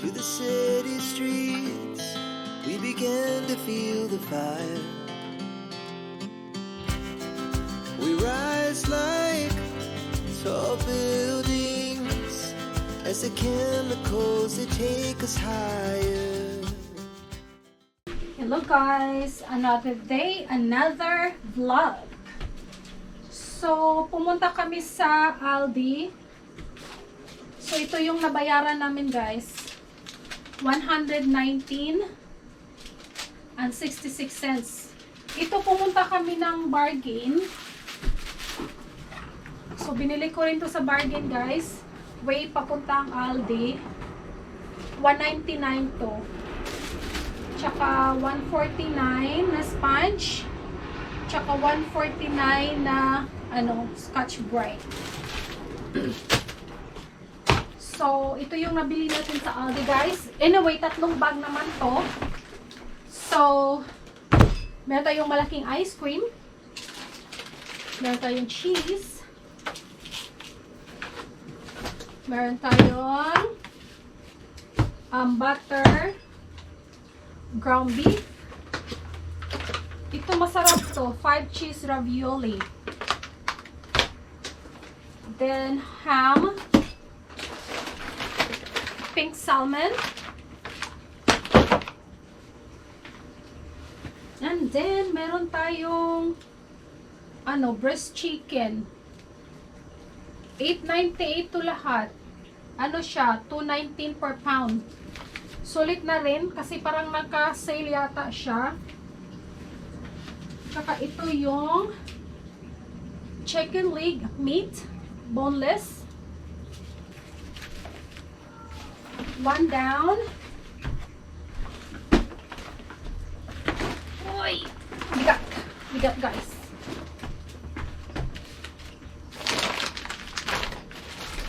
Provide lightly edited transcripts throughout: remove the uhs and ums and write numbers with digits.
to the city streets, we began to feel the fire. We rise like tall buildings as the chemicals that take us higher. Hello guys! Another day, another vlog. So, pumunta kami sa Aldi. So, ito yung nabayaran namin guys. 119 and 66 cents. Ito pumunta kami ng bargain. So, binili ko rin to sa bargain guys. Way papunta ang Aldi. 199 to. Tsaka 149 na sponge. Tsaka 149 na Scotch Brite. So, ito yung nabili natin sa Aldi guys. Anyway, 3 bag naman to. So, meron tayong malaking ice cream. Meron tayong cheese. Meron tayong butter, ground beef. Ito masarap to, 5 cheese ravioli. Then ham, pink salmon, and then meron tayong breast chicken. 8.98 to lahat. Siya, 2.19 per pound. Sulit na rin kasi parang naka-sale yata siya. Saka ito yung chicken leg meat, boneless. 1 down. Uy! Bigat! Bigat guys.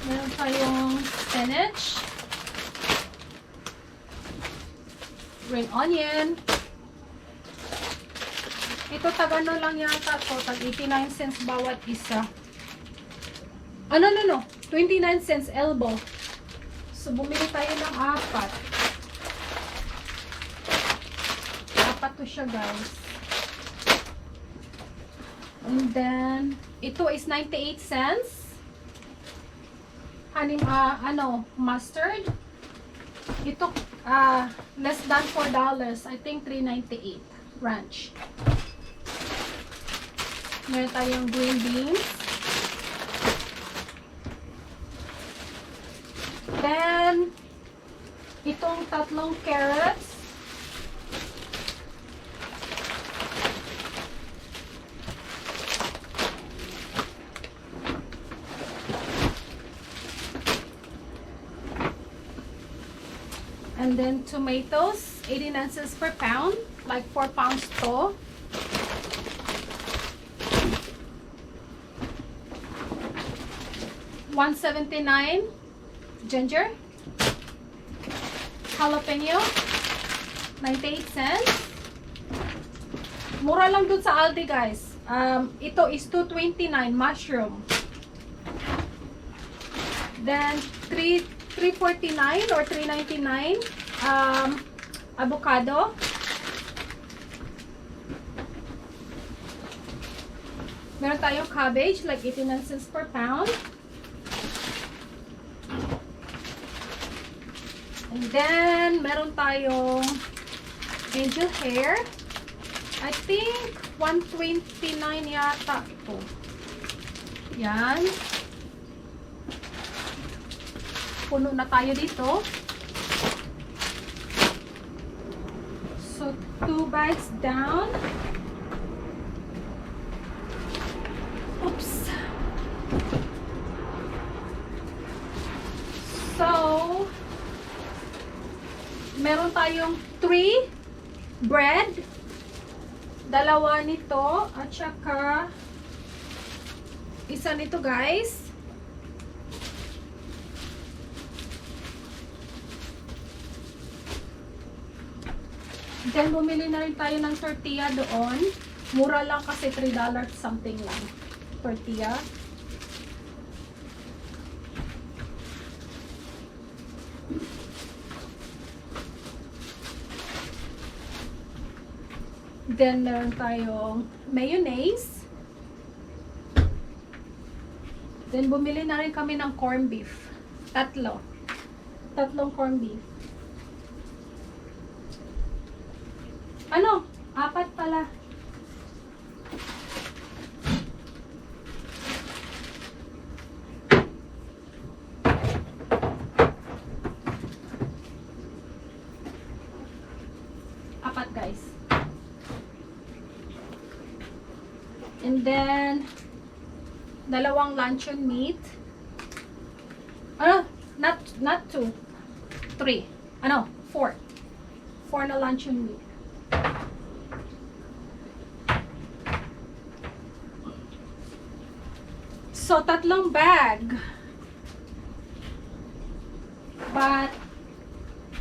Meron tayong spinach, green onion. Ito tagano lang yata to, tag 89 cents bawat isa. 29 cents elbow. So bumili tayo ng 4. 4 to siya guys. And then ito is 98 cents. Mustard. Ito, less than $4. I think $3.98. Ranch. Meron tayong green beans. Then, itong 3 carrots. And then tomatoes, 89 cents per pound, like 4 pounds to. $1.79 ginger, jalapeno, 98 cents. Mura lang dun sa Aldi guys. Ito is $2.29 mushroom. Then $3.49 or $3.99 avocado. Meron tayong cabbage like 89 cents per pound. And then meron tayong angel hair. I think 129 yata ito. Yan. Puno na tayo dito. So, 2 bags down. Oops. So, meron tayong 3 bread. 2 nito. At saka, isa nito guys. Then, bumili na rin tayo ng tortilla doon. Mura lang kasi $3 something lang. Tortilla. Then, meron tayong mayonnaise. Then, bumili na rin kami ng corned beef. Tatlong corned beef. Ano? 4 pala. Guys. And then, 2 luncheon meat. Ano? Not 2. 3. Ano? 4. 4 na luncheon meat. So, 3 bag. But,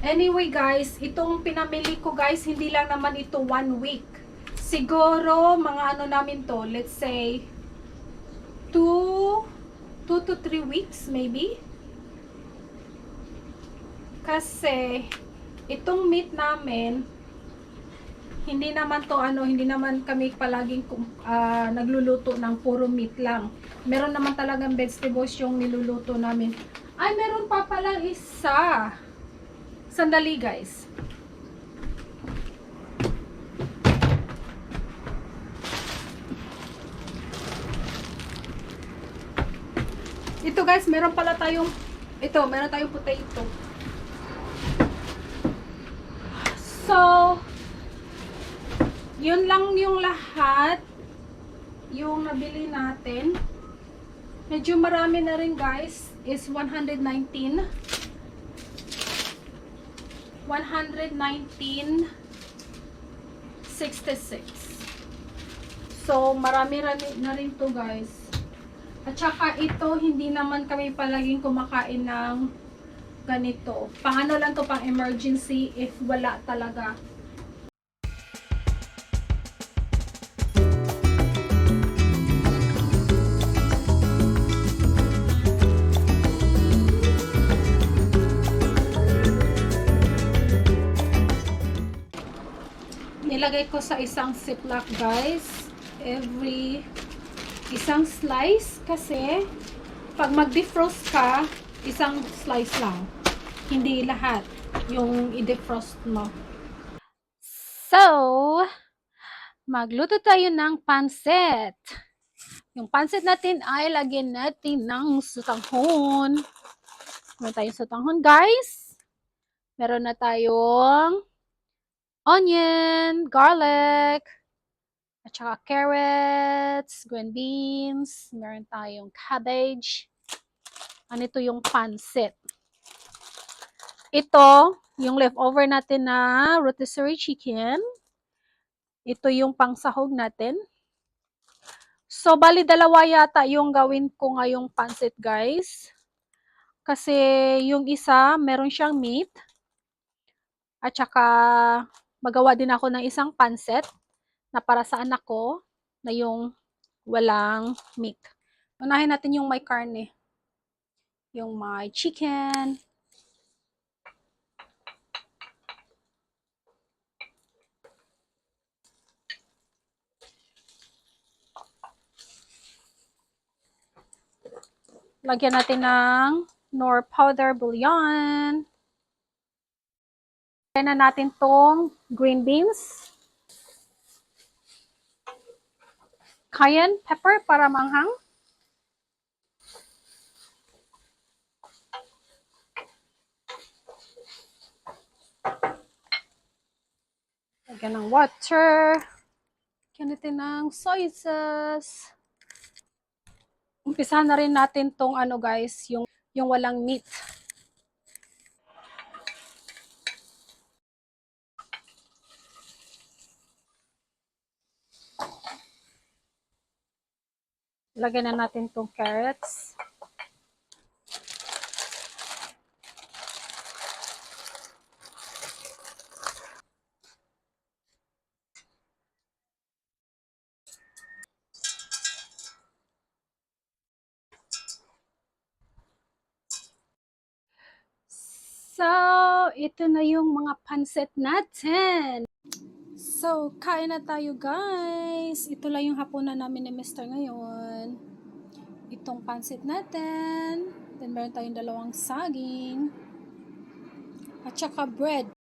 anyway guys, itong pinamili ko guys, hindi lang naman ito 1 week. Siguro, mga ano namin to, let's say, 2 to 3 weeks maybe. Kasi, itong meat namin, hindi naman to ano, hindi naman kami palaging nagluluto ng puro meat lang. Meron naman talagang vegetables yung niluluto namin. Ay, meron pa palang isa. Sandali guys. Ito guys, meron tayong potato. So, yun lang yung lahat yung nabili natin. Medyo marami na rin guys, is 119.66. So, marami na rin to guys. At saka ito, hindi naman kami palaging kumakain ng ganito. Paano lang to, pang emergency if wala talaga. Nilagay ko sa isang ziplock guys. Every isang slice kasi pag mag-defrost ka, isang slice lang. Hindi lahat yung i-defrost mo. So, magluto tayo ng pansit. Yung pansit natin ay lagyan natin ng sutanghon. Meron tayong sutanghon guys. Meron na tayong onion, garlic, at saka carrots, green beans, meron tayong cabbage. Anito yung pansit. Ito, yung leftover natin na rotisserie chicken. Ito yung pangsahog natin. So, bali 2 yata yung gawin ko ngayong pansit, guys. Kasi yung isa, meron siyang meat. At saka, magawa din ako ng isang pansit na para sa anak ko na yung walang meat. Unahin natin yung may karne. Yung may chicken. Lagyan natin ng Knorr powder bouillon. Lagyan na natin tong green beans. Cayenne pepper para manghang. Lagyan ng water. Lagyan natin ng soy sauce. Umpisahan na rin natin tong ano guys, yung walang meat. Lagyan na natin tong carrots. So, ito na yung mga pansit natin. So, kain na tayo guys. Ito lang yung hapunan namin ni Mr. ngayon. Itong pansit natin. Then meron tayong dalawang saging. At saka bread.